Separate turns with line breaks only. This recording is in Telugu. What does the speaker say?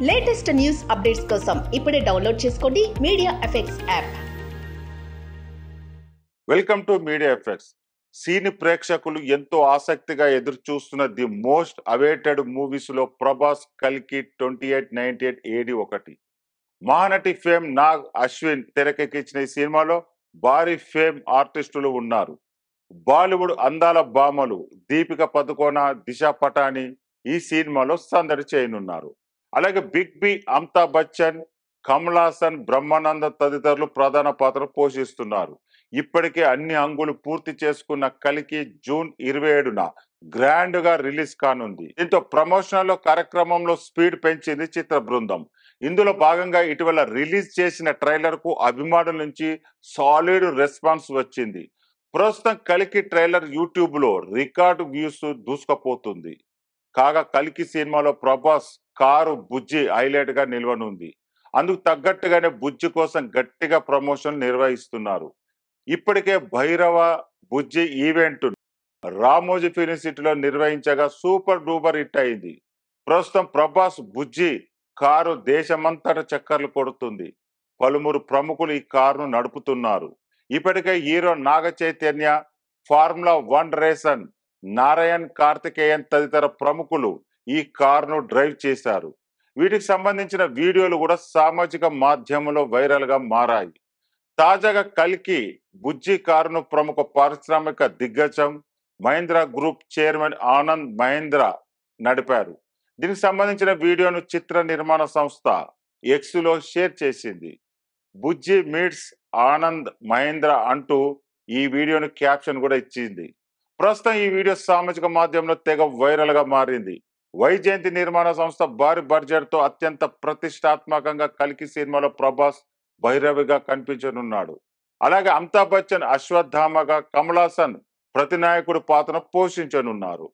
లేటెస్ట్ న్యూస్ అప్డేట్స్ కోసం ఇప్పుడే డౌన్లోడ్ చేసుకోండి media effects app.
Welcome to media effects. Cine ప్రేక్షకులు ఎంతో ఆసక్తిగా ఎదురు చూస్తున్న ది మోస్ట్ అవైటెడ్ మూవీస్ లో ప్రభాస్ కల్కి 2898 ఏడి ఒకటి. మహానటి ఫేమ్ నాగ్ అశ్విన్ తెరకెక్కించిన ఈ సినిమాలో భారీ ఫేమ్ ఆర్టిస్టులు ఉన్నారు. బాలీవుడ్ అందాల భామలు దీపిక పదుకోన, దిశా పటాని ఈ సినిమాలో సందడి చేయనున్నారు. అలాగే బిగ్ బి, అమితాబ్ బచ్చన్, కమల్ హాసన్, బ్రహ్మానంద తదితరులు ప్రధాన పాత్ర పోషిస్తున్నారు. ఇప్పటికే అన్ని అంగులు పూర్తి చేసుకున్న కల్కి జూన్ 27న గ్రాండ్ గా రిలీజ్ కానుంది. దీంతో ప్రమోషనల్ కార్యక్రమంలో స్పీడ్ పెంచింది చిత్ర బృందం. ఇందులో భాగంగా ఇటీవల రిలీజ్ చేసిన ట్రైలర్ కు అభిమానుల నుంచి సాలిడ్ రెస్పాన్స్ వచ్చింది. ప్రస్తుతం కల్కి ట్రైలర్ యూట్యూబ్ లో రికార్డు వ్యూస్ దూసుకుపోతుంది. కాగా కల్కి సినిమాలో ప్రభాస్ కారు బుజ్జి హైలైట్ గా నిల్వనుంది. అందుకు తగ్గట్టుగానే బుజ్జి కోసం గట్టిగా ప్రమోషన్ నిర్వహిస్తున్నారు. ఇప్పటికే భైరవ బుజ్జి ఈవెంట్ రామోజీ ఫిలిం సిటీలో నిర్వహించగా సూపర్ డూపర్ హిట్ అయింది. ప్రస్తుతం ప్రభాస్ బుజ్జి కారు దేశమంతటా చక్కర్లు కొడుతుంది. పలువురు ప్రముఖులు ఈ కారును నడుపుతున్నారు. ఇప్పటికే hero Naga Chaitanya, formula 1 reason Narayan Karthikeyan తదితర ప్రముఖులు ఈ కారును డ్రైవ్ చేశారు. వీటికి సంబంధించిన వీడియోలు కూడా సామాజిక మాధ్యమంలో వైరల్ గా మారాయి. తాజాగా కల్కి బుజ్జి కారును ప్రముఖ పారిశ్రామిక దిగ్గజం మహీంద్రా గ్రూప్ చైర్మన్ ఆనంద్ మహీంద్ర నడిపారు. దీనికి సంబంధించిన వీడియోను చిత్ర నిర్మాణ సంస్థ ఎక్స్ లో షేర్ చేసింది. బుజ్జి మీట్స్ ఆనంద్ మహీంద్ర అంటూ ఈ వీడియోను క్యాప్షన్ కూడా ఇచ్చింది. ప్రస్తుతం ఈ వీడియో సామాజిక మాధ్యమంలో తెగ వైరల్ గా మారింది. వైజయంతి నిర్మాణ సంస్థ భారీ బడ్జెట్ తో అత్యంత ప్రతిష్టాత్మకంగా కల్కి సినిమాలో ప్రభాస్ భైరవిగా కనిపించనున్నాడు. అలాగే అమితాబ్ బచ్చన్ అశ్వత్థామగా, కమల్ హాసన్ ప్రతినాయకుడి పాత్ర పోషించనున్నారు.